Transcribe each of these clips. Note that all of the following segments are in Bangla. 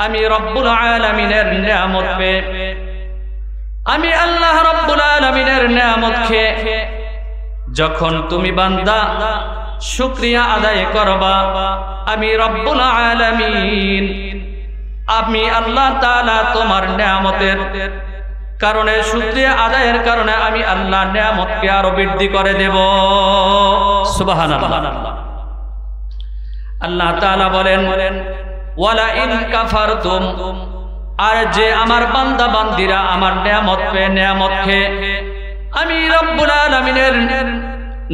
আমি রব্বুল আলামিনের নিয়ামত পেয়ে, আমি আল্লাহ রব্বুল আলামিনের নিয়ামত খেয়ে যখন তুমি বান্দা শুকরিয়া আদায় করবা, আমি রব্বুল আলামিন, আমি আল্লাহ তাআলা তোমার নিয়ামতের কারণে, শুকরিয়া আদায়ের কারণে আমি আল্লাহ নিয়ামতকে আরো বৃদ্ধি করে দেব। সুবহানাল্লাহ। আল্লাহ তাআলা বলেন, ওয়ালা ইন কাফারতুম, আর যে আমার বান্দা বান্দিরা আমার নিয়ামত পেয়ে, নিয়ামত খেয়ে আমি রব্বুল আলামিনের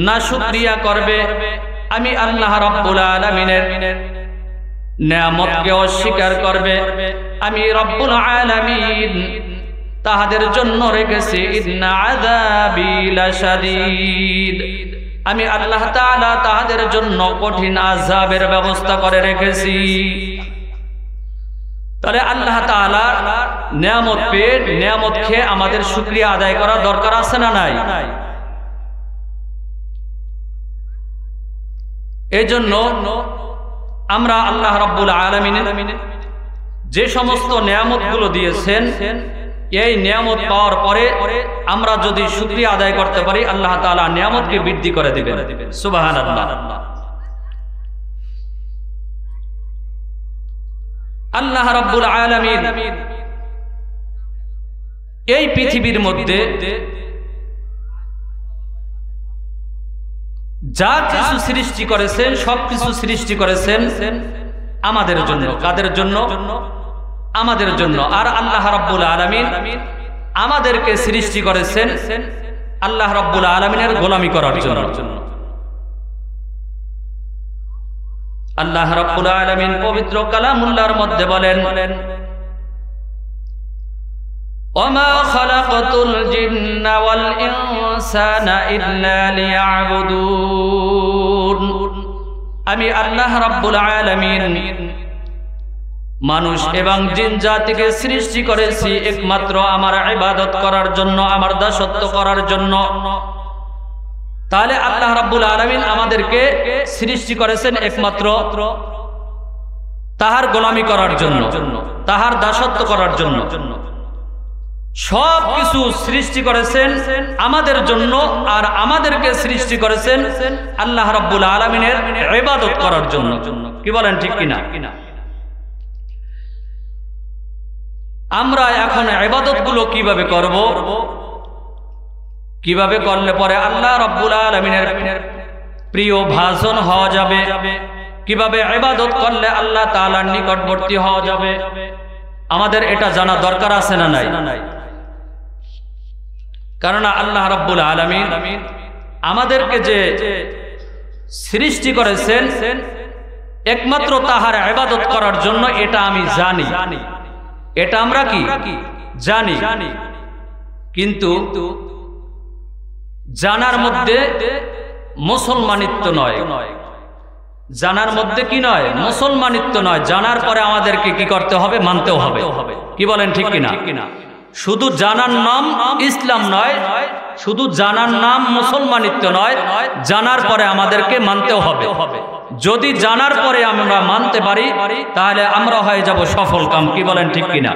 না শুকরিয়া করবে, আমি আল্লাহ রব্বুল আলামিনের নিয়ামতকে অস্বীকার করবে, আমি রব্বুল আলামিন তাহাদের জন্য রেখেছি ইন্না আযাবি লাশাদীদ, আমি আল্লাহ তাআলা তাহাদের জন্য কঠিন আযাবের ব্যবস্থা করে রেখেছি। তাহলে আল্লাহ তাআলা নিয়ামত পেয়ে, নিয়ামত খেয়ে আমাদের শুকরিয়া আদায় করা দরকার আছে না নাই? এই জন্য আমরা আল্লাহ রাব্বুল আলামিনের যে সমস্ত নিয়ামতগুলো দিয়েছেন, এই নিয়ামত পাওয়ার পরে আমরা যদি শুকরিয়া আদায় করতে পারি, আল্লাহ তাআলা নিয়ামতকে বৃদ্ধি করে দিবেন। সুবহানাল্লাহ। আল্লাহ রাব্বুল আলামিন এই পৃথিবীর মধ্যে যা কিছু সৃষ্টি করেছেন, সবকিছু সৃষ্টি করেছেন আমাদের জন্য। কাদের জন্য? আমাদের জন্য। আর আল্লাহ রাব্বুল আলামিন আমাদেরকে সৃষ্টি করেছেন আল্লাহ রাব্বুল আলামিনের গোলামি করার জন্য। আল্লাহ রাব্বুল আলামিন পবিত্র কালামুল্লাহর মধ্যে বলেন, ওয়ামা খালাকাতুল জিন্না ওয়াল ইনসানা ইল্লা লিয়াবুদুন, আমি আল্লাহ রাব্বুল আলামিন মানুষ এবং জিন জাতিকে সৃষ্টি করেছি একমাত্র আমার ইবাদত করার জন্য, আমার দাসত্ব করার জন্য। তাহলে আল্লাহ রাব্বুল আলামিন আমাদেরকে সৃষ্টি করেছেন একমাত্র তাহার গোলামি করার জন্য, তাহার দাসত্ব করার জন্য। সব কিছু সৃষ্টি করেছেন আমাদের জন্য, আর আমাদেরকে সৃষ্টি করেছেন আল্লাহ রাব্বুল আলামিনের ইবাদত করার জন্য। কি বলেন, ঠিক কিনা? আমরা এখন ইবাদত গুলো কিভাবে করব, কিভাবে করলে পরে আল্লাহ রাব্বুল আলামিনের প্রিয় ভাজন হওয়া যাবে, কিভাবে ইবাদত করলে আল্লাহ তাআলার নিকটবর্তী হওয়া যাবে, আমাদের এটা জানা দরকার আছে না নাই? কারণ আল্লাহ রাব্বুল আলামিন আমাদেরকে যে সৃষ্টি করেছেন একমাত্র তাহার ইবাদত করার জন্য, এটা আমি জানি, এটা আমরা কি জানি। কিন্তু জানার মধ্যে মুসলমানিত্ব নয়, জানার মধ্যে কি নয়? মুসলমানিত্ব নয়। জানার পরে আমাদেরকে কি করতে হবে? মানতেও হবে। কি বলেন, ঠিক কিনা? শুধু জানার নাম ইসলাম নয়, শুধু জানার নাম মুসলমানিত্ব নয়, জানার পরে আমাদেরকে মানতেও হবে। যদি জানার পরে আমরা মানতে পারি, তাহলে আমরা হয়ে যাব সফল কাম। কি বলেন, ঠিক কিনা?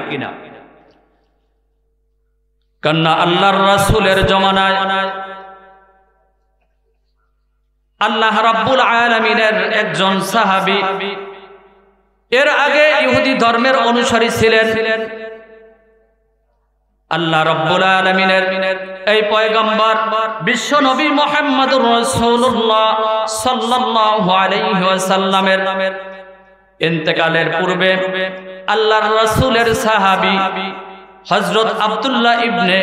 কেননা আল্লাহর রাসূলের জমানায় আল্লাহ রাব্বুল আলামিনের একজন সাহাবী, এর আগে ইহুদি ধর্মের অনুসারী ছিলেন। আল্লাহ রাব্বুল আলামিনের এই পয়গম্বর বিশ্ব নবী মুহাম্মদুর রাসূলুল্লাহ সাল্লাল্লাহু আলাইহি ওয়াসাল্লামের ইন্তেকালের পূর্বে আল্লাহর রাসূলের সাহাবী হযরত আব্দুল্লাহ ইবনে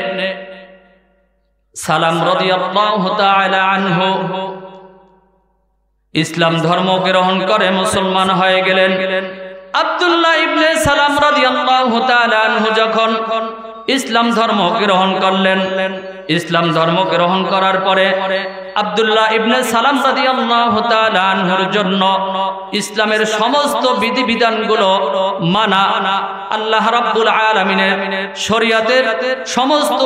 সালাম রাদিয়াল্লাহু তাআলা আনহু ইসলাম ধর্ম গ্রহণ করে মুসলমান হয়ে গেলেন। আব্দুল্লাহ ইবনে সালাম রাদিয়াল্লাহু তাআলা আনহু যখন ইসলাম ধর্ম গ্রহণ করলেন, ইসলাম ধর্ম গ্রহণ করার পরে আব্দুল্লাহ ইবনে সালাম রাদিয়াল্লাহু তাআলা আনহুর জন্য ইসলামের সমস্ত বিধিবিধানগুলো মানা, আল্লাহ রাব্বুল আলামিনের শরীয়তের সমস্ত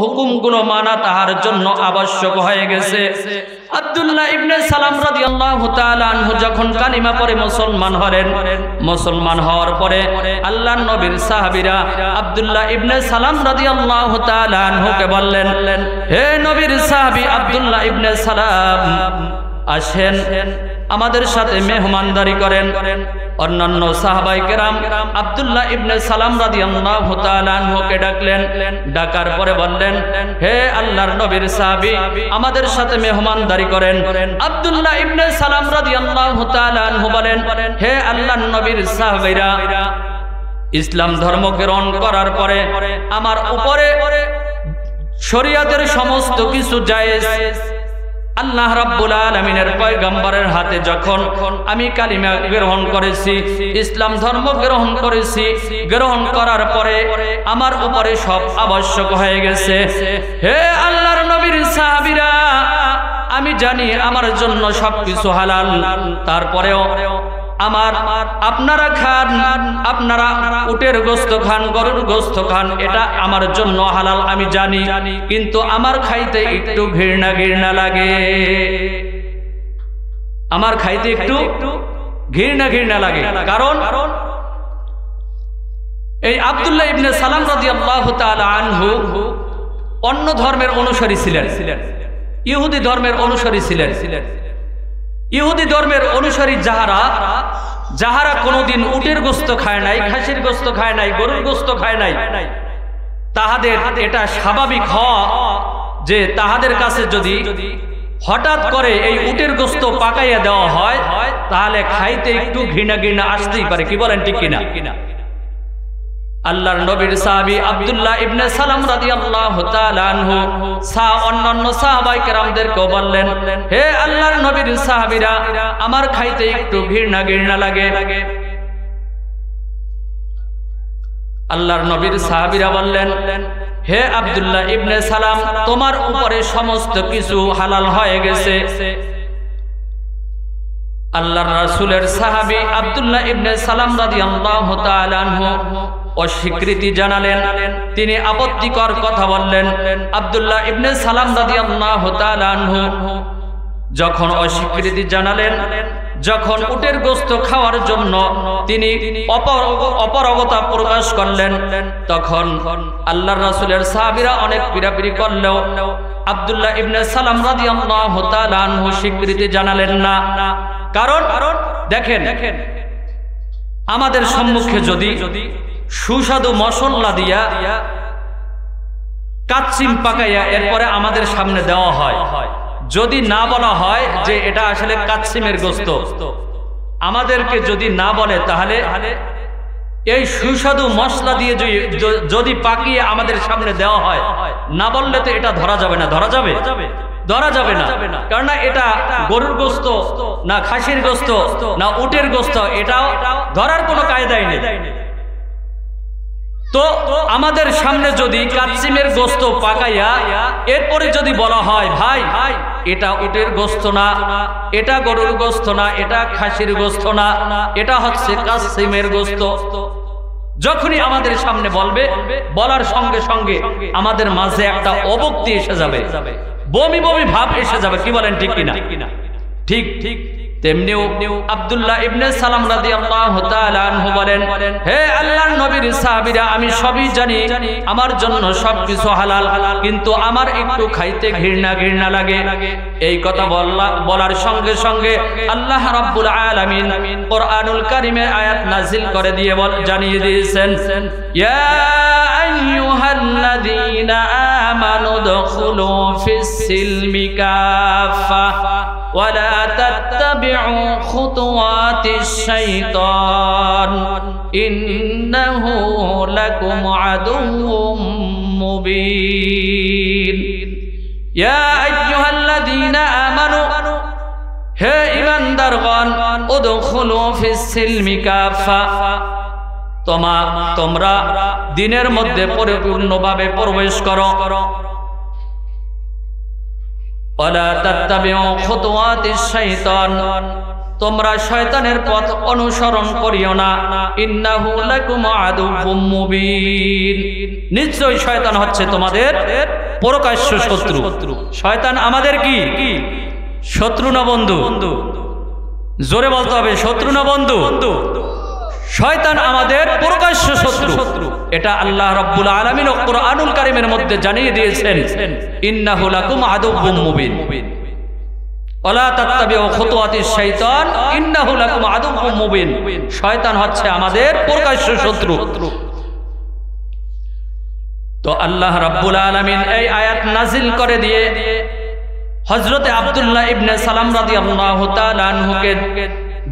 হুকুমগুলো মানা তাহার জন্য আবশ্যক হয়ে গেছে। আব্দুল্লাহ ইবনে সালাম রাদিয়াল্লাহু তাআলা আনহু যখন কালিমা পড়ে মুসলমান হলেন, মুসলমান হওয়ার পরে আল্লাহর নবীর সাহাবীরা আব্দুল্লাহ ইবনে সালাম রাদিয়াল্লাহু তাআলা আনহুকে বললেন, হে নবীর সাহাবী আব্দুল্লাহ ইবনে সালাম, আসেন আমাদের সাথে মেহমানদারি করেন। অন্যান্য সাহাবায়ে কেরাম আব্দুল্লাহ ইবনে সালাম রাদিয়াল্লাহু তাআলা আনহুকে ডাকলেন, ডাকার পরে বললেন, হে আল্লাহর নবীর সাহাবী আমাদের সাথে মেহমানদারি করেন। আব্দুল্লাহ ইবনে সালাম রাদিয়াল্লাহু তাআলা আনহু বলেন, হে আল্লাহর নবীর সাহাবীরা, ইসলাম ধর্ম গ্রহণ করার পরে আমার উপরে শরীয়তের সমস্ত কিছু জায়েজ। আল্লাহ রাব্বুল আলামিনের পয়গম্বরের হাতে যখন আমি কালিমা গ্রহণ করেছি, ইসলাম ধর্ম গ্রহণ করেছি, গ্রহণ করার পরে আমার উপরে সব আবশ্যক হয়ে গেছে। হে আল্লাহর নবীর সাহাবীরা, আমি জানি আমার জন্য সবকিছু হালাল, তারপরেও আপনারা খান, আপনারা উটের গোশত খান, গরুর গোশত খান, এটা আমার জন্য হালাল আমি জানি, কিন্তু আমার খাইতে একটু ঘৃণা ঘৃণা লাগে, আমার খাইতে একটু ঘৃণা ঘৃণা লাগে। কারণ এই আব্দুল্লাহ ইবনে সালাম রাদিয়াল্লাহু তাআলা আনহু অন্য ধর্মের অনুসারী ছিলেন, ইহুদি ধর্মের অনুসারী ছিলেন। ইহুদি ধর্মের অনুসারী যাহারা কোনোদিন উটের গোশত খায় নাই, খাসির গোশত খায় নাই, গরুর গোশত খায় নাই, তাহাদের এটা স্বাভাবিক যে তাহাদের কাছে যদি হঠাৎ করে এই উটের গোশত পাকাইয়া দেওয়া হয় তাহলে খাইতে একটু ঘৃণা ঘৃণা আসতেই পারে। কি বলেন ঠিক কিনা? আল্লাহর নবীর সাহাবী আব্দুল্লাহ ইবনে সালাম রাদিয়াল্লাহু তাআলা আনহু অন্যান্য সাহাবায়ে কেরামদেরকে বললেন, হে আল্লাহর নবীর সাহাবীরা, আমার খাইতে একটু ঘৃণা ঘৃণা লাগে। আল্লাহর নবীর সাহাবীরা বললেন, হে আব্দুল্লাহ ইবনে সালাম, তোমার উপরে সমস্ত কিছু হালাল হয়ে গেছে। আল্লাহর রাসূলের সাহাবী আব্দুল্লাহ ইবনে সালাম রাদিয়াল্লাহু তাআলা আনহু অস্বীকৃতি জানালেন, তিনি আপত্তিকর কথা বললেন। আব্দুল্লাহ ইবনে সালাম রাদিয়াল্লাহু তাআলা আনহু যখন অস্বীকৃতি জানালেন, যখন উটের গোশত খাওয়ার জন্য তিনি অপারগতা প্রকাশ করলেন, তখন আল্লাহর রাসূলের সাহাবীরা অনেক পীড়াপিড়ি করলেও আব্দুল্লাহ ইবনে সালাম রাদিয়াল্লাহু তাআলা আনহু স্বীকৃতি জানালেন না। কারণ দেখেন, আমাদের সম্মুখে যদি সুস্বাদু মশলা দিয়া কাচ্চিম পাকাইয়া এরপরে আমাদের সামনে দেওয়া হয়, যদি না বলা হয় যে এটা আসলে কাচ্চিমের গোশত, আমাদেরকে যদি না বলে তাহলে এই সুস্বাদু মশলা দিয়ে যদি পাকিয়ে আমাদের সামনে দেওয়া হয়, না বললে তো এটা ধরা যাবে না। ধরা যাবে? ধরা যাবে না। কারণ এটা গরুর গোশত না খাসির গোশত না উটের গোশত, এটাও ধরার কোনো কায়দাই নেই। তো আমাদের সামনে যদি কাচ্চিমের গোশত পাকাইয়া এরপরে যদি বলা হয়, ভাই এটা উটের গোশত না, এটা গরুর গোশত না, এটা খাসির গোশত না, এটা হচ্ছে কাচ্চিমের গোশত, যখনই আমাদের সামনে বলবে, বলার সঙ্গে সঙ্গে আমাদের মাঝে একটা অবক্তি এসে যাবে, বমি বমি ভাব এসে যাবে। কি বলেন ঠিক কিনা? ঠিক ঠিক তেমনিও আব্দুল্লাহ ইবনে সালাম রাদিয়াল্লাহু তাআলা আনহু বলেন, হে আল্লাহর নবীর সাহাবীরা, আমি সবই জানি, আমার জন্য সবকিছু হালাল, কিন্তু আমার একটু খাইতে ঘৃণা ঘৃণা লাগে। এই কথা বলার সঙ্গে সঙ্গে আল্লাহ রাব্বুল আলামিন কোরআনুল কারীমের আয়াত নাজিল করে দিয়ে জানিয়ে দিয়েছেন, ইয়া আইয়ুহাল্লাযীনা আমানু দুখুলু ফিস সিলমি কাফা ولا تتبعوا خطوات الشيطان إنه لكم عدو مبين يا أيها الذين آمنوا হে ঈমানদারগণ উদখুলু ফিস সিলমি কাফা, তোমরা দ্বীনের মধ্যে পরিপূর্ণভাবে প্রবেশ করো। ওয়ালা তাত্তাবিউ খুতুওয়াতিশ শাইতান, তোমরা শয়তানের পথ অনুসরণ করিও না। ইন্নাহু লাকুম আদুউম মুবিন, নিশ্চয়ই শয়তান হচ্ছে তোমাদের প্রকাশ্য শত্রু। শয়তান আমাদের কি শত্রু না বন্ধু? জোরে বলতে হবে, শত্রু না বন্ধু? শয়তান আমাদের প্রকাশ্য শত্রু। এটা আল্লাহ রাব্বুল আলামিন কুরআনুল কারীমের মধ্যে জানিয়ে দিয়েছেন, ইন্নাহু লাকুম আদুউম মুবিন ওয়ালা তাত্তাবিউ খুতুওয়াতিশ শাইতান ইন্নাহু লাকুম আদুউম মুবিন। শয়তান হচ্ছে আমাদের প্রকাশ্য শত্রু। তো আল্লাহ রাব্বুল আলামিন এই আয়াত নাজিল করে দিয়ে হযরতে আব্দুল্লাহ ইবনে সালাম রাদিয়াল্লাহু তাআলা আনহুকে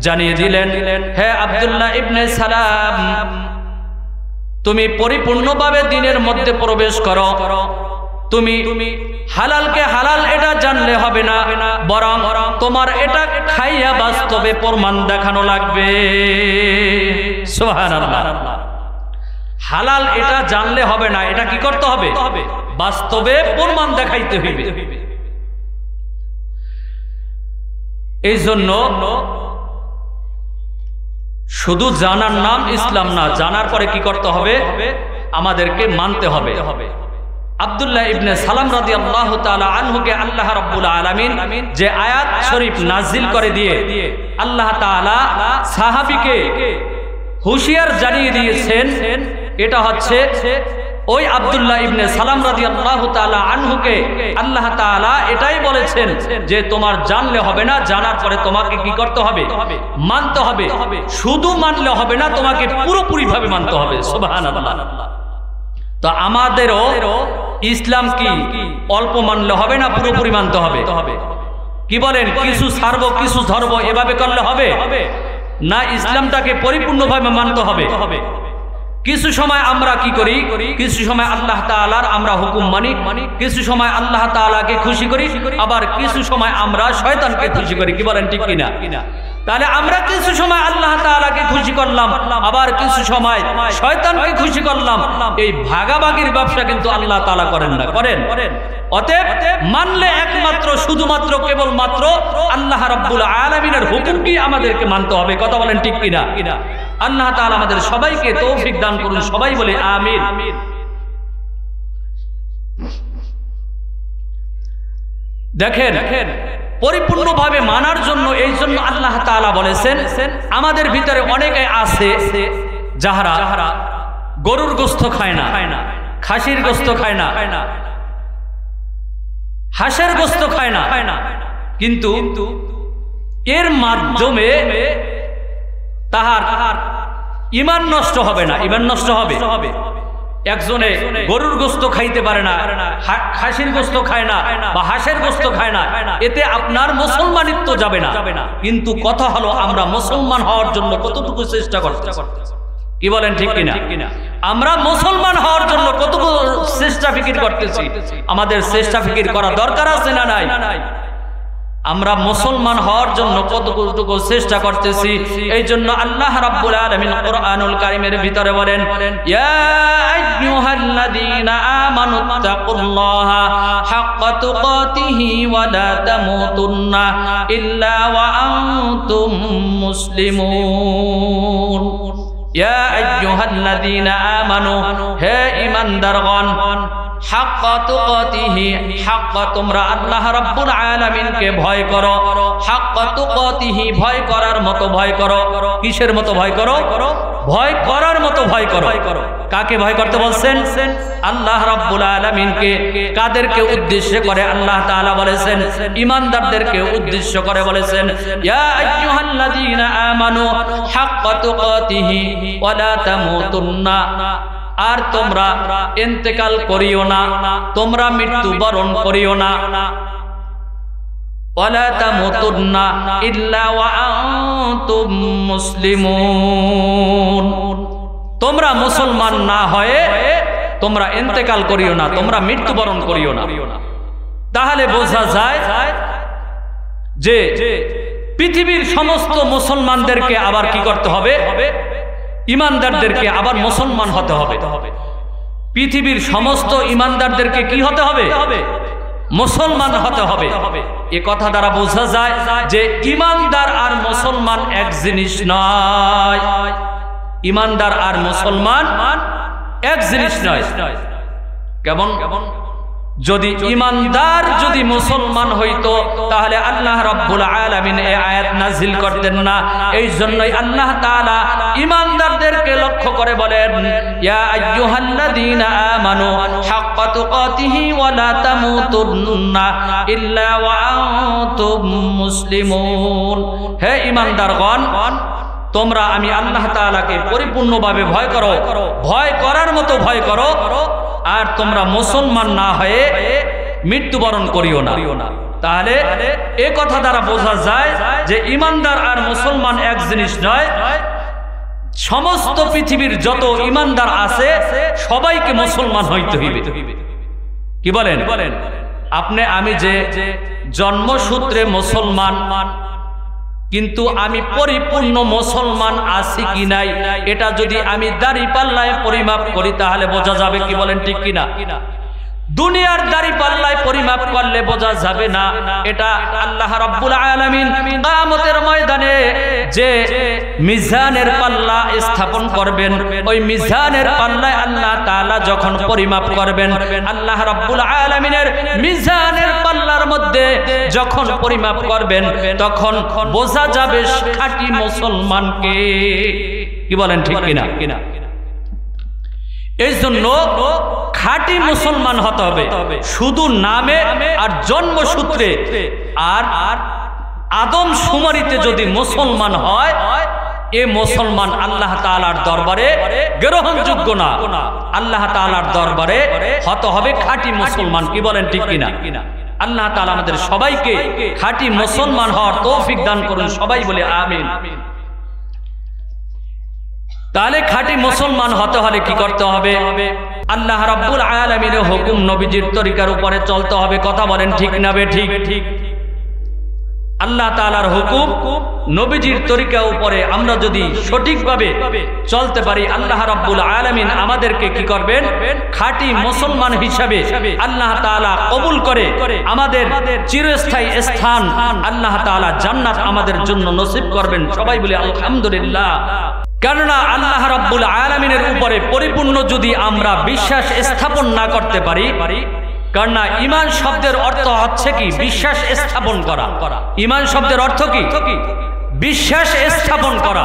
জানিয়ে দিলেন, হে আব্দুল্লাহ ইবনে সালাম, তুমি পরিপূর্ণভাবে দ্বীনের মধ্যে প্রবেশ করো। তুমি হালালকে হালাল এটা জানলে হবে না, বরং তোমার এটা খাইয়া বাস্তবে প্রমাণ দেখানো লাগবে। সুবহানাল্লাহ। হালাল এটা জানলে হবে না, এটা কি করতে হবে? বাস্তবে প্রমাণ দেখাইতে হইবে। এই জন্য শুধু জানার নাম ইসলাম না, জানার পরে কি করতে হবে? আমাদেরকে মানতে হবে। আব্দুল্লাহ ইবনে সালাম রাদিয়াল্লাহু তাআলা আনহুকে আল্লাহ রাব্বুল আলামিন যে আয়াত শরীফ নাজিল করে দিয়ে আল্লাহ তাআলা সাহাবীকে হুঁশিয়ার জানিয়ে দিয়েছেন, এটা হচ্ছে ওই আব্দুল্লাহ ইবনে সালাম রাদিয়াল্লাহু তাআলা আনহুকে আল্লাহ তাআলা এটাই বলেছেন যে তোমার জানলে হবে না, জানার পরে তোমাকে কি করতে হবে? মানতে হবে। শুধু মানলে হবে না, তোমাকে পুরোপুরি ভাবে মানতে হবে। সুবহানাল্লাহ। তো আমাদেরও ইসলাম কি অল্প মানলে হবে না, পুরোপুরি মানতে হবে? কি বলেন? কিছু ছাড়বো কিছু ধরবো এভাবে করলে হবে না, ইসলামটাকে পরিপূর্ণভাবে মানতে হবে। কিছু সময় আমরা কি করি? কিছু সময় আল্লাহ তাআলার আমরা হুকুম মানি, কিছু সময় আল্লাহ তাআলাকে খুশি করি, আবার কিছু সময় আমরা শয়তানকে খুশি করি। কি বলেন, ঠিক কিনা? তাহলে আমরা কিছু সময় আল্লাহ তাআলাকে খুশি করলাম, আবার কিছু সময় শয়তানকে খুশি করলাম। এই ভাগাভাগির ব্যবসা কিন্তু আল্লাহ তাআলা করেন না, করেন? অতএব মানলে একমাত্র শুধুমাত্র কেবলমাত্র আল্লাহ রাব্বুল আলামিনের হুকুমকেই আমাদেরকে মানতে হবে। কথা বলেন, ঠিক কিনা? আল্লাহ তাআলা আমাদের সবাইকে তৌফিক দান করুন। সবাই বলে আমিন। দেখেন, পরিপূর্ণভাবে মানার জন্য এই জন্য আল্লাহ তাআলা বলেছেন, আমাদের ভিতরে অনেকে আছে যাহারা গরুর গোশত খায় না, খাসির গোশত খায় না, হাঁসের গোশত খায় না, কিন্তু এর মাধ্যমে তাহার ঈমান নষ্ট হবে না। ঈমান নষ্ট হবে। একজনে গরুর গোশত খাইতে পারে না, খাসির গোশত খায় না বা হাঁসের গোশত খায় না, এতে আপনার মুসলমানিত্ব যাবে না। কিন্তু কথা হলো আমরা মুসলমান হওয়ার জন্য কতটুকু চেষ্টা করতে। কি বলেন, ঠিক কিনা? আমরা মুসলমান হওয়ার জন্য কতটুকু চেষ্টা ফিকির করতেছি? আমাদের চেষ্টা ফিকির করা দরকার আছে না নাই? আমরা মুসলমান হওয়ার জন্য কতটুকু চেষ্টা করতেছি? এই জন্য আল্লাহ রাব্বুল আলামিন কুরআনুল কারীমের ভিতরে বলেন, ইয়া আইয়ুহাল্লাযীনা আমানুত্তাকুল্লাহা হাক্কা তুকাতিহি ওয়া লা তামুতুন্না ইল্লা ওয়া আনতুম মুসলিমুন। ইয়া আইয়ুহাল্লাযীনা আমানু, হে ঈমানদারগণ, হাক্কা তুকাতিহি, হাক্কা তোমরা আল্লাহ রাব্বুল আলামিনকে ভয় করো। হাক্কা তুকাতিহি, ভয় করার মতো ভয় করো। কিসের মতো ভয় করো? ভয় করার মতো ভয় করো। কাকে ভয় করতে বলছেন? আল্লাহ রাব্বুল আলামিনকে। কাদেরকে উদ্দেশ্য করে আল্লাহ তাআলা বলেছেন? ঈমানদারদেরকে উদ্দেশ্য করে বলেছেন, ইয়া আইয়ুহাল্লাযীনা আমানু হাক্কা তুকাতিহি ওয়া লা তামুতুন্না, আর তোমরা ইন্তেকাল করিও না, তোমরা মৃত্যুবরণ করিও না। ওয়ালা তামুতুন্না ইল্লা ওয়া আনতুম মুসলিমুন, তোমরা মুসলমান না হয়ে তোমরা ইন্তেকাল করিও না, তোমরা মৃত্যুবরণ করিও না। তাহলে বোঝা যায় যে পৃথিবীর সমস্ত মুসলমানদেরকে আবার কি করতে হবে? ঈমানদারদেরকে আবার মুসলমান হতে হবে। পৃথিবীর সমস্ত ঈমানদারদেরকে কি হতে হবে? মুসলমান হতে হবে। এ কথা দ্বারা বোঝা যায় যে ঈমানদার আর মুসলমান এক জিনিস নয়। ঈমানদার আর মুসলমান এক জিনিস নয়। কেমন? যদি ইমানদার যদি মুসলমান হইতো তাহলে আল্লাহ রাব্বুল আলামিন এই আয়াত নাযিল করতেন না। এই জন্যই আল্লাহ তাআলা ইমানদারদেরকে লক্ষ্য করে বলেন, ইয়া আইয়ুহাল্লাযীনা আমানু হাক্কা তুকাতিহি ওয়া লা তামুতুন্না ইল্লা ওয়া আনতুম মুসলিমুন। হে ইমানদারগণ, তোমরা আমি আল্লাহ তাআলাকে পরিপূর্ণভাবে ভয় করো, ভয় করার মতো ভয় করো, আর তোমরা মুসলমান না হয়ে মৃত্যুবরণ করিও না। তাহলে এ কথা দ্বারা বোঝা যায় যে ইমানদার আর মুসলমান এক জিনিস নয়। সমস্ত পৃথিবীর যত ইমানদার আছে সবাইকে মুসলমান হইতে হইবে। কি বলেন? আপনি আমি যে জন্মসূত্রে মুসলমান, কিন্তু আমি পরিপূর্ণ মুসলমান আছি কি নাই এটা যদি আমি দাড়িপাল্লায় পরিমাপ করি তাহলে বোঝা যাবে। কি বলেন, ঠিক কিনা? দুনিয়ার দাড়িপাল্লায় পরিমাপ করলে বোঝা যাবে না। এটা আল্লাহ রাব্বুল আলামিন কিয়ামতের ময়দানে যে মিজানের পাল্লা স্থাপন করবেন, ওই মিজানের পাল্লায় আল্লাহ তাআলা যখন পরিমাপ করবেন, আল্লাহ রাব্বুল আলামিনের মিজানের পাল্লার মধ্যে যখন পরিমাপ করবেন তখন বোঝা যাবে খাঁটি মুসলমানকে। কি বলেন, ঠিক কিনা? এই জন্য খাঁটি মুসলমান হতে হবে, শুধু নামে আর জন্মসূত্রে আর আদম শুমারিতে যদি মুসলমান হয়, এ মুসলমান আল্লাহ তাআলার দরবারে গ্রহণযোগ্য না। আল্লাহ তাআলার দরবারে হতে হবে খাঁটি মুসলমান। কি বলেন, ঠিক কিনা? আল্লাহ তাআলা আমাদের সবাইকে খাঁটি মুসলমান হওয়ার তৌফিক দান করুন। সবাই বলে আমিন। তাহলে খাঁটি মুসলমান হতে হলে কি করতে হবে? আল্লাহ রাব্বুল আলামিনের হুকুম নবীজির তরিকার উপরে চলতে হবে। কথা বলেন, ঠিক না বে ঠিক? আল্লাহ তাআলার হুকুম নবীজির তরিকার উপরে আমরা যদি সঠিকভাবে চলতে পারি, আল্লাহ রাব্বুল আলামিন আমাদেরকে কি করবেন? খাঁটি মুসলমান হিসাবে আল্লাহ তাআলা কবুল করে আমাদের চিরস্থায়ী স্থান আল্লাহ তাআলা জান্নাত আমাদের জন্য নসিব করবেন। সবাই বলে আলহামদুলিল্লাহ। কেননা আল্লাহ রাব্বুল আলামিনের উপরে পরিপূর্ণ যদি আমরা বিশ্বাস স্থাপন না করতে পারি, কেননা ঈমান শব্দের অর্থ হচ্ছে কি? বিশ্বাস স্থাপন করা। ঈমান শব্দের অর্থ কি? বিশ্বাস স্থাপন করা।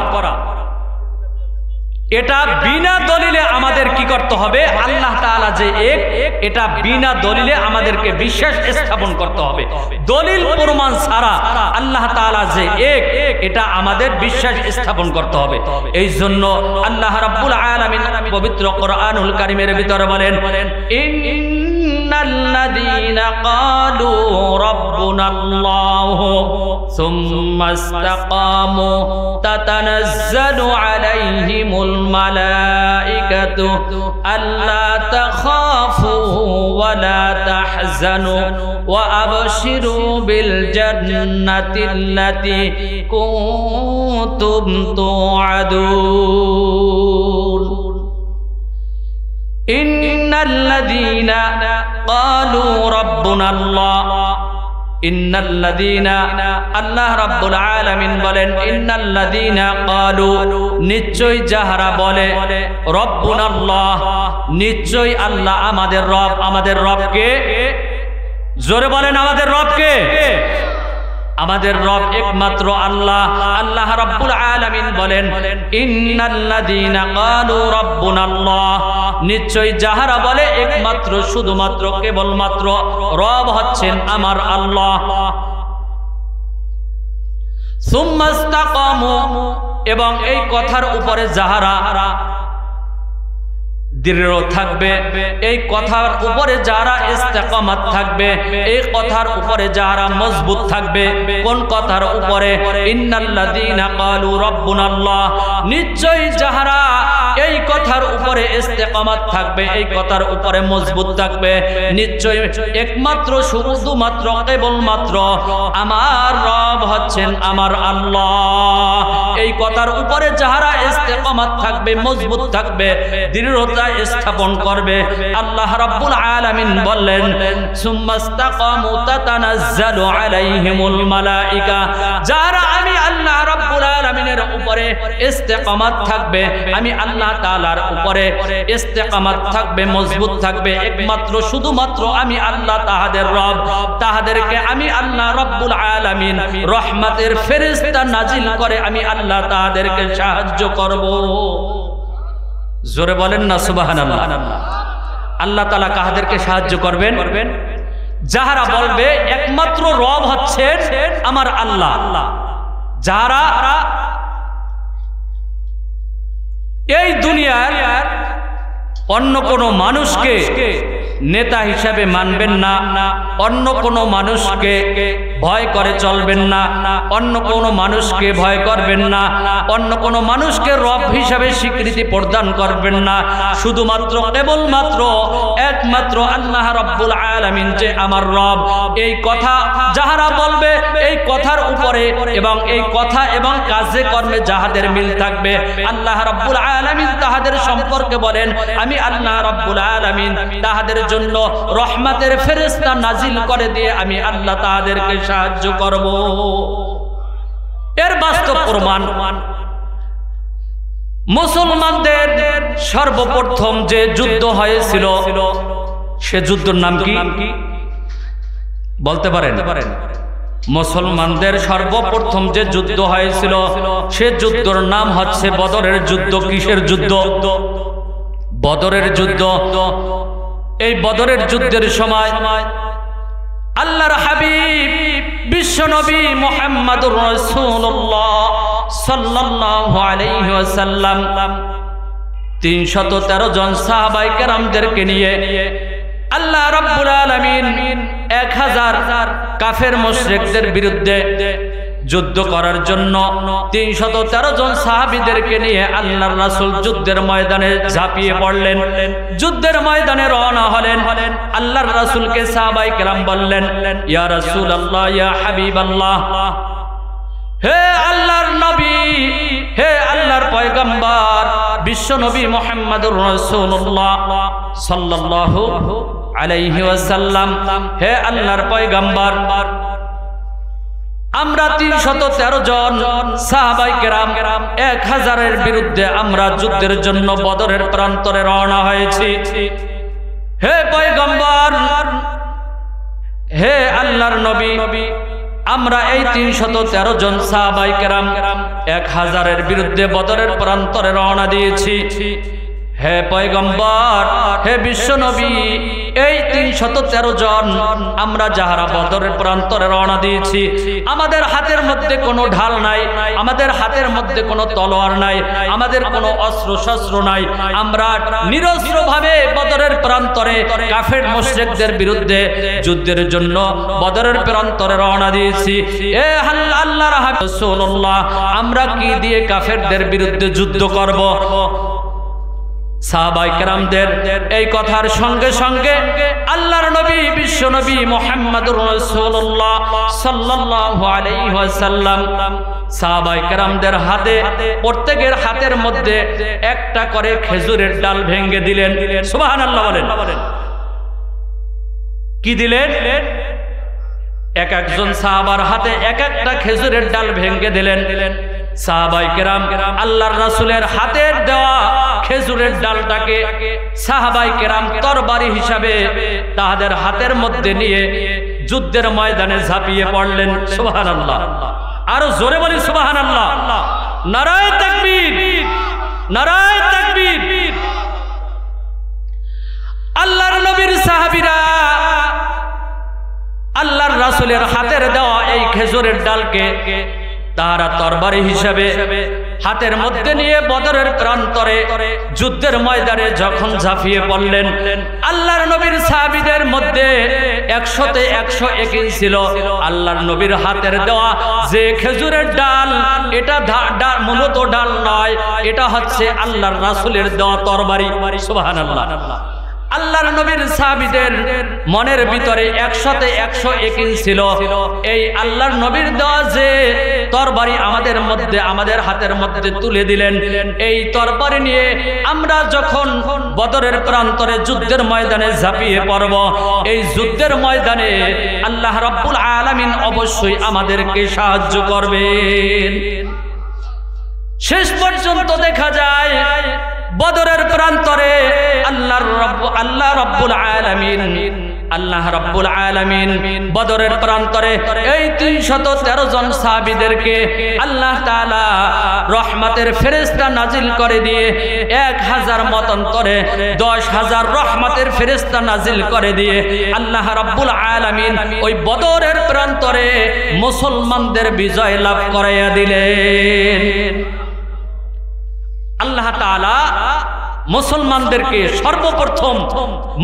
এটা বিনা দলিলে আমাদের কি করতে হবে? আল্লাহ তাআলা যে এক, এটা বিনা দলিলে আমাদেরকে বিশ্বাস স্থাপন করতে হবে। দলিল প্রমাণ ছাড়া আল্লাহ তাআলা যে এক, এটা আমাদের বিশ্বাস স্থাপন করতে হবে। এই জন্য আল্লাহ রাব্বুল আলামিন পবিত্র কোরআনুল কারীমের ভিতরে বলেন, ইন্নাল্লাযীনা ক্বালু রাব্বুনাল্লাহু সুম্মা ইসতাকামু তাতানাজ্জালু আলাইহিমুল মালাইকাতু আল্লা তাখাফু ওয়া লা তাহজানু ওয়া আবশিরু বিল জান্নাতিল্লাতী কুনতুম তুআদুন। ইন্নাল্লাযীনা ক্বালু রাব্বুনাল্লাহ, ইন্নাল্লাযীনা, আল্লাহ রাব্বুল আলামিন বলেন, ইন্নাল্লাযীনা ক্বালু, নিশ্চয় যাহারা বলে, রাব্বুনাল্লাহ, নিশ্চয় আল্লাহ আমাদের রব। আমাদের রবকে জোরে বলেন, আমাদের রবকে? আমাদের রব একমাত্র আল্লাহ। আল্লাহ রাব্বুল আলামিন বলেন, ইন্নাল্লাযীনা ক্বালু রাব্বুনাল্লাহ, নিশ্চয় যাহারা বলে একমাত্র শুধুমাত্র কেবলমাত্র রব হচ্ছেন আমার আল্লাহ। সুম্মা ইসতাকামু, এবং এই কথার উপরে যাহারা দৃঢ় থাকবে, এই কথার উপরে যারা ইস্তেকামাত থাকবে, এই কথার উপরে যারা মজবুত থাকবে। কোন কথার উপরে? ইন্নাল্লাযীনা ক্বালু রাব্বুনাল্লাহ, নিশ্চয় যাহারা এই কথার উপরে ইস্তেকামাত থাকবে, এই কথার উপরে মজবুত থাকবে, নিশ্চয় একমাত্র শুধুমাত্র কেবলমাত্র আমার রব হচ্ছেন আমার আল্লাহ। এই কথার উপরে যাহারা ইস্তেকামাত থাকবে, মজবুত থাকবে, দৃঢ়তা স্থাপন করবে, আল্লাহ রাব্বুল আলামিন বললেন, সুম্মা ইসতাকামু তাতানাজ্জালু আলাইহিমুল মালাইকা, যারা আমি আল্লাহ রাব্বুল আলামিনের উপরে ইস্তেকামাত থাকবে, আমি আল্লাহ তাআলার তাআলার উপরে ইস্তেকামাত থাকবে, মজবুত থাকবে। একমাত্র শুধুমাত্র আমি আল্লাহ তাহাদের রব, তাহাদেরকে আমি আল্লাহ রব্বুল আলামিন রহমতের ফেরেশতা নাজিল করে আমি আল্লাহ তাহাদেরকে সাহায্য করব। জোরে বলেন না সুবহানাল্লাহ। আল্লাহ তাআলা কাহাদেরকে সাহায্য করবেন? যাহারা বলবে একমাত্র রব হচ্ছেন আমার আল্লাহ, যারা এই দুনিয়ার অন্য কোনো মানুষকে নেতা হিসাবে মানবেন না, অন্য কোনো মানুষকে ভয় করে চলবেন না, অন্য কোনো মানুষকে ভয় করবেন না, অন্য কোনো মানুষকে রব হিসাবে স্বীকৃতি প্রদান করবেন না। শুধুমাত্র কেবলমাত্র একমাত্র আল্লাহ রাব্বুল আলামিন যে আমার রব, এই কথা যাহারা বলবে, এই কথার উপরে এবং এই কথা এবং কাজে কর্মে যাহাদের মিল থাকবে, আল্লাহ রাব্বুল আলামিন তাহাদের সম্পর্কে বলেন আমি আল্লাহ রাব্বুল আলামিন তাহাদের জন্য রহমতের ফেরেশতা নাজিল করে দিয়ে আমি আল্লাহ তাহাদেরকে সাহায্য করব। এর বাস্তব প্রমাণ মুসলমানদের সর্বপ্রথম যে যুদ্ধ হয়েছিল সে যুদ্ধের নাম কি বলতে পারেন? মুসলমানদের সর্বপ্রথম যে যুদ্ধ হয়েছিল সে যুদ্ধের নাম হচ্ছে বদরের যুদ্ধ। কিসের যুদ্ধ? বদরের যুদ্ধ। এই বদরের যুদ্ধের সময় আল্লাহর হাবিব বিশ্বনবী মুহাম্মদুর রাসূলুল্লাহ সাল্লাল্লাহু আলাইহি ওয়াসাল্লাম 313 জন সাহাবায়ে কেরামদেরকে নিয়ে আল্লাহ রাব্বুল আলামিন 1000 কাফের মুশরিকদের বিরুদ্ধে যুদ্ধ করার জন্য 313 জন সাহাবীদেরকে নিয়ে আল্লাহর রাসূল যুদ্ধের ময়দানে ঝাঁপিয়ে পড়লেন। যুদ্ধের ময়দানে রওনা হলেন। আল্লাহর রাসূলকে সাহাবায়ে কেরাম বললেন, ইয়া রাসূলুল্লাহ, ইয়া হাবিবাল্লাহ, হে আল্লাহর নবী, হে আল্লাহর পয়গম্বর বিশ্ব নবী মুহাম্মদুর রাসূলুল্লাহ সাল্লাল্লাহু আলাইহি ওয়াসাল্লাম, হে আল্লাহর পয়গম্বর, আমরা 313 জন সাহাবায়ে কেরাম 1000-এর বিরুদ্ধে আমরা যুদ্ধের জন্য বদরের প্রান্তরে রওনা হয়েছি। হে পয়গম্বর, হে আল্লাহর নবী, আমরা এই 313 জন সাহাবায়ে কেরাম 1000-এর বিরুদ্ধে বদরের প্রান্তরে রওনা দিয়েছি। হে পয়গম্বর, হে বিশ্ব নবী, এই 313 জন আমরা যাহারা বদরের প্রান্তরে রওনা দিয়েছি, আমাদের হাতের মধ্যে কোনো ঢাল নাই, আমাদের হাতের মধ্যে কোনো তলোয়ার নাই, আমাদের কোনো অস্ত্র শস্ত্র নাই। আমরা নিরস্ত্রভাবে বদরের প্রান্তরে কাফের মুশরিকদের বিরুদ্ধে যুদ্ধের জন্য বদরের প্রান্তরে রওনা দিয়েছি। এ আল্লাহর হাবিব রাসূলুল্লাহ, আমরা কি দিয়ে কাফেরদের বিরুদ্ধে যুদ্ধ করব? সাহাবায়ে কেরামদের এই কথার সঙ্গে সঙ্গে আল্লাহর নবী বিশ্ব নবী মুহাম্মদুর রাসূলুল্লাহ সাল্লাল্লাহু আলাইহি ওয়াসাল্লাম সাহাবায়ে কেরামদের হাতে, প্রত্যেকের হাতের মধ্যে একটা করে খেজুরের ডাল ভেঙে দিলেন। সুবহানাল্লাহ বলেন। কি দিলেন? এক একজন সাহাবার হাতে এক একটা খেজুরের ডাল ভেঙে দিলেন। সাহাবায়ে কেরাম আল্লাহর রাসূলের হাতের দেওয়া খেজুরের ডালটাকে সাহাবায়ে কেরাম তরবারি হিসাবে তাদের হাতের মধ্যে নিয়ে যুদ্ধের ময়দানে ঝাঁপিয়ে পড়লেন। সুবহানাল্লাহ। আরো জোরে বলি সুবহানাল্লাহ। নারায়ে তাকবীর, নারায়ে তাকবীর। আল্লাহর নবীর সাহাবীরা আল্লাহর রাসূলের হাতের দেওয়া এই খেজুরের ডালকে তারা তরবারি হিসাবে হাতের মধ্যে নিয়ে বদরের প্রান্তরে যুদ্ধের ময়দানে যখন ঝাঁপিয়ে পড়লেন, আল্লাহর নবীর সাহাবীদের মধ্যে 100-তে 100 একই ছিল। আল্লাহর নবীর হাতের দেওয়া যে খেজুরের ডাল, এটা মূলত ডাল নয়, এটা হচ্ছে আল্লাহর রাসূলের দেওয়া তরবারি। সুবহানাল্লাহ। আল্লাহর নবীর সাহাবীদের মনের ভিতরে 100-তে 100 একই ছিল। এই আল্লাহর নবীর দেওয়া যে তরবারি আমাদের মধ্যে, আমাদের হাতের মধ্যে তুলে দিলেন, এই তরবারি নিয়ে আমরা যখন বদরের প্রান্তরে যুদ্ধের ময়দানে ঝাঁপিয়ে পড়ব, এই যুদ্ধের ময়দানে আল্লাহ রাব্বুল আলামিন অবশ্যই আমাদেরকে সাহায্য করবেন। শেষ পর্যন্ত দেখা যায় বদরের প্রান্তরে আল্লাহ রাব্বুল আলামিন বদরের প্রান্তরে এই 313 জন সাহাবীদেরকে আল্লাহ তাআলা রহমতের ফেরেশতা নাজিল করে দিয়ে 1000 মতান্তরে 10,000 রহমতের ফেরেশতা নাজিল করে দিয়ে আল্লাহ রাব্বুল আলামিন ওই বদরের প্রান্তরে মুসলমানদের বিজয় লাভ করাইয়া দিলেন। আল্লাহ তাআলা মুসলমানদেরকে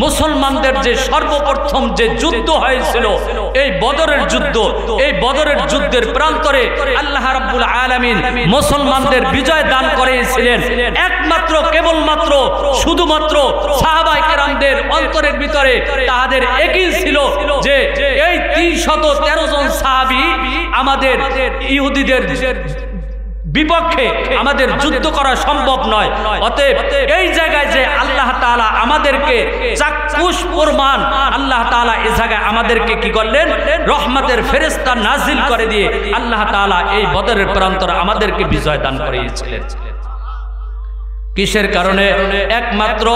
মুসলমানদের যে সর্বপ্রথম যে যুদ্ধ হয়েছিল এই বদরের যুদ্ধের প্রান্তরে আল্লাহ রাব্বুল আলামিন মুসলমানদের বিজয় দান করেছিলেন। কেবলমাত্র শুধুমাত্র সাহাবায়ে কেরামদের অন্তরের ভিতরে তাদের একই ছিল যে এই 313 জন সাহাবী আমাদের ইহুদিদের বিপক্ষে আমাদের যুদ্ধ করা সম্ভব নয়। অতএব এই জায়গায় যে আল্লাহ তাআলা আমাদেরকে চাক্ষুষ প্রমাণ আল্লাহ তাআলা এই জায়গায় আমাদেরকে কি করলেন, রহমতের ফেরেশতা নাজিল করে দিয়ে আল্লাহ তাআলা এই বদরের প্রান্তরে আমাদেরকে বিজয় দান করিয়েছিলেন। কিসের কারণে? একমাত্র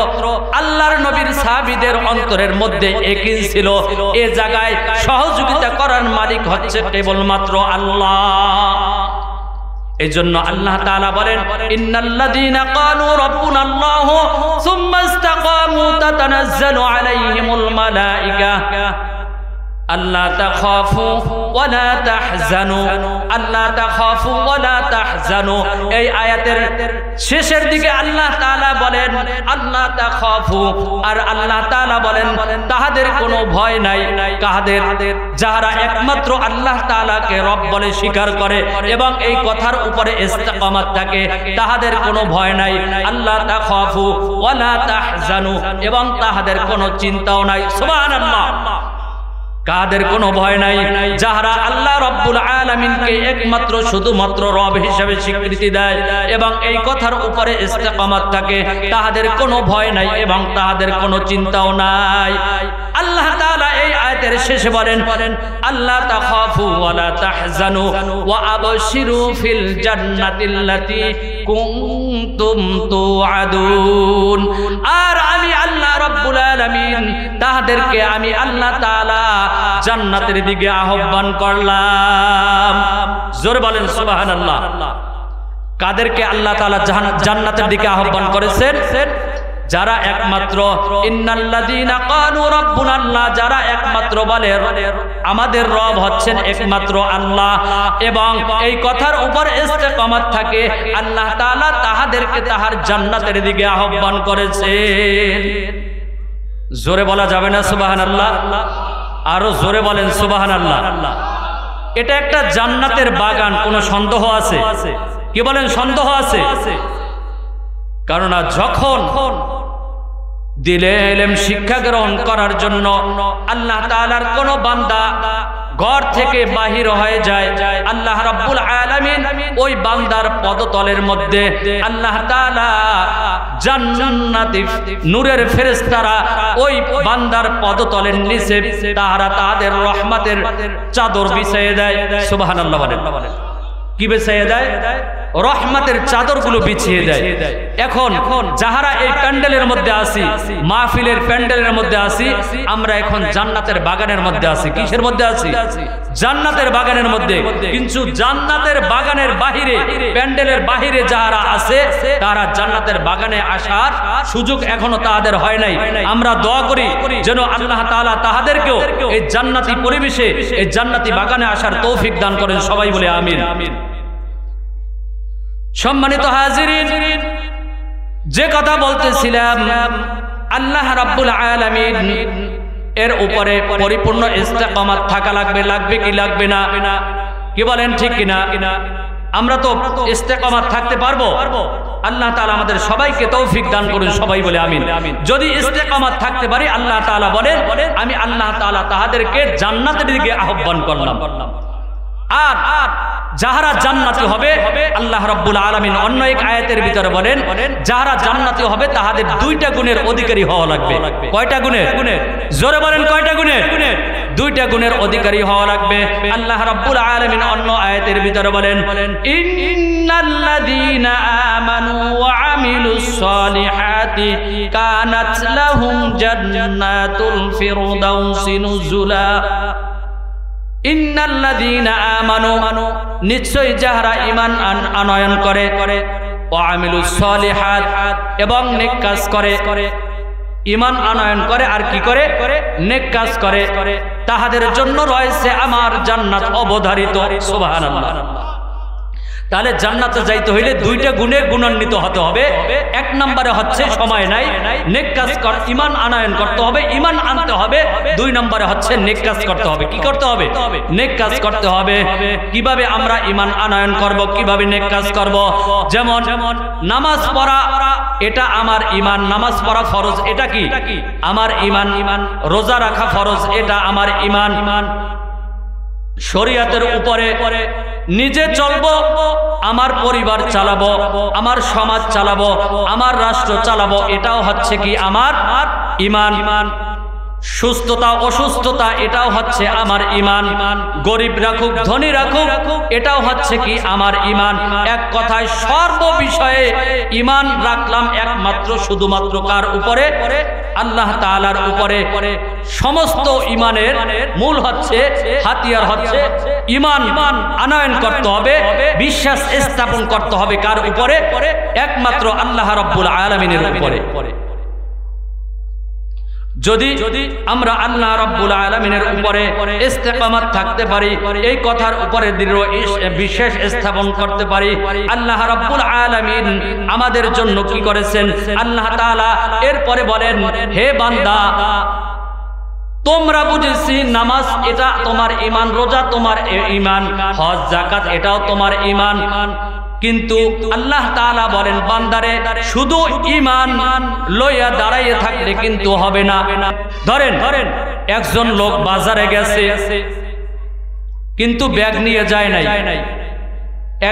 আল্লাহর নবীর সাহাবীদের অন্তরের মধ্যে একই ছিল। এই জায়গায় সহযোগিতা করার মালিক হচ্ছে কেবলমাত্র আল্লাহ। এজন্য আল্লাহ তাআলা বলেন, ইন্নাল্লাযীনা ক্বালু রাব্বুনাল্লাহু সুম্মা ইসতাকামু তাতানাজ্জালু আলাইহিমুল মালায়েকা আল্লা তাখাফু ওয়া লা তাহজানু, আল্লা তাখাফু ওয়া লা তাহজানু। এই আয়াতের শেষের দিকে আল্লাহ তাআলা বলেন আল্লা তাখাফু, আর আল্লাহ তাআলা বলেন তাহাদের কোনো ভয় নাই। কাহাদের? যারা একমাত্র আল্লাহ তাআলাকে রব বলে স্বীকার করে এবং এই কথার উপরে ইস্তেকামাত থাকে, তাহাদের কোনো ভয় নাই। আল্লা তাখাফু ওয়া লা তাহজানু, এবং তাহাদের কোনো চিন্তাও নাই। সুবহানাল্লাহ। কাদের কোনো ভয় নাই? যারা আল্লাহ রাব্বুল আলামিনকে একমাত্র শুধুমাত্র রব হিসেবে স্বীকৃতি দেয় এবং এই কথার উপরে ইস্তেকামাত থাকে, তাহাদের কোনো ভয় নাই এবং তাহাদের কোনো চিন্তাও নাই। আল্লাহ তাআলা এই আয়াতের শেষে বলেন, আল্লাহ তাখাফু ওয়া লা তাহজানু ওয়া আবশিরু ফিল জান্নাতিল্লাতী কুনতুম তুআদুন। আর আমি আল্লাহ রাব্বুল আলামিন তাহাদেরকে আমি আল্লাহ তাআলা জান্নাতের দিকে আহ্বান করলাম। জোরে বলেন সুবহানাল্লাহ। কাদেরকে আল্লাহ তাআলা জান্নাতের দিকে আহ্বান করেছেন? যারা একমাত্র ইন্নাল্লাযীনা ক্বালু রাব্বুনাল্লাহ, যারা একমাত্র বলে আমাদের রব হচ্ছেন একমাত্র আল্লাহ এবং এই কথার উপর ইস্তেকামাত থাকে, আল্লাহ তাআলা তাহাদেরকে তাহার জান্নাতের দিকে আহ্বান করেছেন। জোরে বলা যাবে না সুবহানাল্লাহ? আরো জোরে বলেন সুবহানাল্লাহ। এটা একটা জান্নাতের বাগান, কোনো সন্দেহ আছে? কি বলেন, সন্দেহ আছে? কারণ যখন দিলে ইলম শিক্ষা গ্রহণ করার জন্য আল্লাহ তাআলার কোন বান্দা ঘর থেকে বাহির হয়ে যায়, আল্লাহ রাব্বুল আলামিন ওই বান্দার পদতলের মধ্যে আল্লাহ তাআলা জান্নাতি নূরের ফেরেশতারা ওই বান্দার পদতলের নিচে তাদের রহমতের চাদর বিছিয়ে দেয়। সুবহানাল্লাহ বলেন। কি বিছিয়ে দেয়? রহমতের চাদরগুলো বিছিয়ে দেয়। এখন যাহারা এই প্যান্ডেলের মধ্যে আসি, মাহফিলের প্যান্ডেলের মধ্যে আসি, আমরা এখন জান্নাতের বাগানের মধ্যে আছি। কিসের মধ্যে আছি? জান্নাতের বাগানের মধ্যে। কিন্তু জান্নাতের বাগানের বাহিরে, প্যান্ডেলের বাহিরে যারা আছে, তারা জান্নাতের বাগানে আসার সুযোগ এখনো তাদের হয় নাই। আমরা দোয়া করি যেন আল্লাহ তাআলা তাহাদেরকেও এই জান্নাতি পরিবেশে, এই জান্নাতি বাগানে আসার তৌফিক দান করেন। সবাই বলে আমিন। সম্মানিত হাজিরিন, যে কথা বলতেছিলাম, আল্লাহ রাব্বুল আলামিন এর উপরে পরিপূর্ণ ইস্তেকামাত থাকা লাগবে। লাগবে কি লাগবে না? কি বলেন, ঠিক কিনা? আমরা তো ইস্তেকামাত থাকতে পারবো? আল্লাহ তাআলা আমাদের সবাইকে তৌফিক দান করুন। সবাই বলে আমিন। যদি ইস্তেকামাত থাকতে পারি, আল্লাহ তাআলা বলেন আমি আল্লাহ তাআলা তাহাদেরকে জান্নাতের দিকে আহ্বান করলাম। আর যাহারা জান্নাতি হবে, আল্লাহ রাব্বুল আলামিন অন্য এক আয়াতের ভিতরে বলেন যাহারা জান্নাতি হবে তাহাদের 2টা গুণের অধিকারী হওয়া লাগবে। কয়টা গুণের? জোরে বলেন, কয়টা গুণের? দুইটা গুণের অধিকারী হওয়া লাগবে। আল্লাহ রাব্বুল আলামিন অন্য আয়াতের ভিতরে বলেন ইন্নাল্লাযীনা আমানু ওয়া আমিলুস সালিহাতি কানাত লাহুম জান্নাতুল ফিরদাউসি নুজুলা। ইন্নাল্লাযীনা আমানু, নিশ্চয় যারা ঈমান আনয়ন করে, ওয়া আমিলুস সালিহাত, এবং নেক কাজ করে। ঈমান আনয়ন করে আর কি করে? নেক কাজ করে। তাহাদের জন্য রয়েছে আমার জান্নাত অবধারিত। সুবহানাল্লাহ। তাহলে জান্নাতে যাইতে হইলে দুইটা গুণে গুণান্বিত হতে হবে। এক নম্বরে হচ্ছে সময় নাই, নেক কাজ কর, ঈমান আনয়ন করতে হবে, ঈমান আনতে হবে। দুই নম্বরে হচ্ছে নেক কাজ করতে হবে। কি করতে হবে? নেক কাজ করতে হবে। কিভাবে আমরা ঈমান আনয়ন করব, কিভাবে নেক কাজ করব? যেমন নামাজ পড়া, এটা আমার ঈমান। নামাজ পড়া ফরজ, এটা কি? আমার ঈমান। রোজা রাখা ফরজ, এটা আমার ঈমান। শরীয়তের উপরে নিজে চলবো, আমার পরিবার চালাবো, আমার সমাজ চালাবো, আমার রাষ্ট্র চালাবো, এটাও হচ্ছে কি আমার ঈমান। সুস্থতা অসুস্থতা, এটাও হচ্ছে আমার ঈমান। গরিব রাখুক ধনী রাখুক, এটাও হচ্ছে কি আমার ঈমান। এক কথায় সর্ব বিষয়ে ঈমান রাখলাম একমাত্র শুধুমাত্র কার উপরে? আল্লাহ তাআলার উপরে। সমস্ত ঈমানের মূল হচ্ছে, হাতিয়ার হচ্ছে ঈমান আনয়ন করতে হবে, বিশ্বাস স্থাপন করতে হবে কার উপরে? একমাত্র আল্লাহ রাব্বুল আলামিনের উপরে। যদি আমরা আল্লাহ রাব্বুল আলামিনের উপরে ইস্তেকামাত থাকতে পারি, এই কথার উপরে দৃঢ় বিশ্বাস স্থাপন করতে পারি, আল্লাহ রাব্বুল আলামিন আমাদের জন্য কি করেছেন? আল্লাহ তাআলা এরপরে বলেন, হে বান্দা, তোমরা বুঝেছি নামাজ এটা তোমার ঈমান, রোজা তোমার ঈমান, হজ জাকাত এটাও তোমার ঈমান। কিন্তু আল্লাহ তাআলা বলেন, বান্দারে শুধু ঈমান লইয়া দাঁড়াইয়ে থাকলে কিন্তু হবে না। ধরেন একজন লোক বাজারে গেছে কিন্তু ব্যাগ নিয়ে যায় নাই।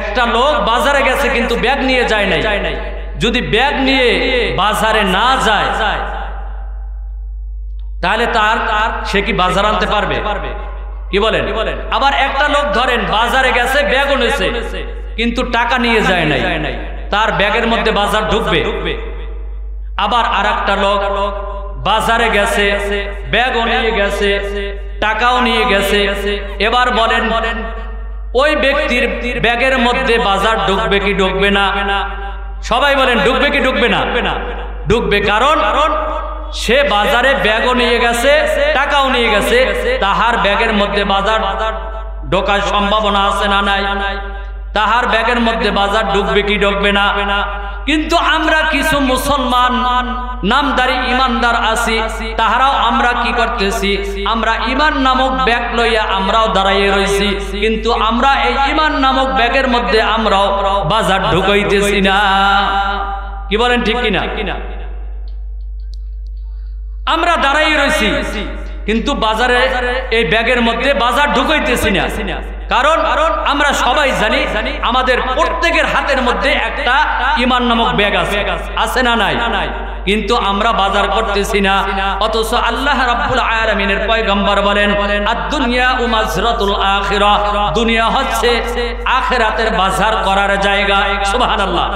একটা লোক বাজারে গেছে কিন্তু ব্যাগ নিয়ে যায় নাই। যদি ব্যাগ নিয়ে বাজারে না যায় তাহলে সে কি বাজার আনতে পারবে? কি বলেন? আবার একটা লোক ধরেন বাজারে গেছে, ব্যাগ এনেছে কিন্তু টাকা নিয়ে যায় নাই, তার ব্যাগের মধ্যে বাজার ঢুকবে? আবার আরেকটা লোক বাজারে গেছে, ব্যাগও নিয়ে গেছে, টাকাও নিয়ে গেছে, এবার বলেন ওই ব্যক্তির ব্যাগের মধ্যে বাজার ঢুকবে কি ঢুকবে না? সবাই বলেন ঢুকবে কি ঢুকবে না? ঢুকবে। কারণ সে বাজারে ব্যাগও নিয়ে গেছে, টাকাও নিয়ে গেছে, তাহার ব্যাগের মধ্যে বাজার ঢোকার সম্ভাবনা আছে না নাই? তাহার ব্যাগের মধ্যে বাজার ঢুকবে কি ঢুকবে না? কিন্তু আমরা কিছু মুসলমান নামদারি ইমানদার আছি, তাহারাও আমরা কি করতেছি? আমরা ঈমান নামক ব্যাগ লইয়া আমরাও দাঁড়াইয়ে রইছি, কিন্তু আমরা এই ঈমান নামক ব্যাগের মধ্যে আমরাও বাজার ঢুকাইতেছি না। কি বলেন ঠিক কিনা? আমরা দাঁড়াইয়ে রইছি কিন্তু বাজারে এই ব্যাগের মধ্যে বাজার ঢুকাইতেছি না। কারণ আমরা সবাই জানি আমাদের প্রত্যেকের হাতের মধ্যে একটা ঈমান নামক ব্যাগ আছে, আছে না নাই? কিন্তু আমরা বাজার করতেছি না। অথচ আল্লাহ রাব্বুল আলামিনের পয়গম্বর বলেন, আদ-দুনিয়া মাযরাতুল আখিরাহ, দুনিয়া হচ্ছে আখিরাতের বাজার করার জায়গা। সুবহানাল্লাহ।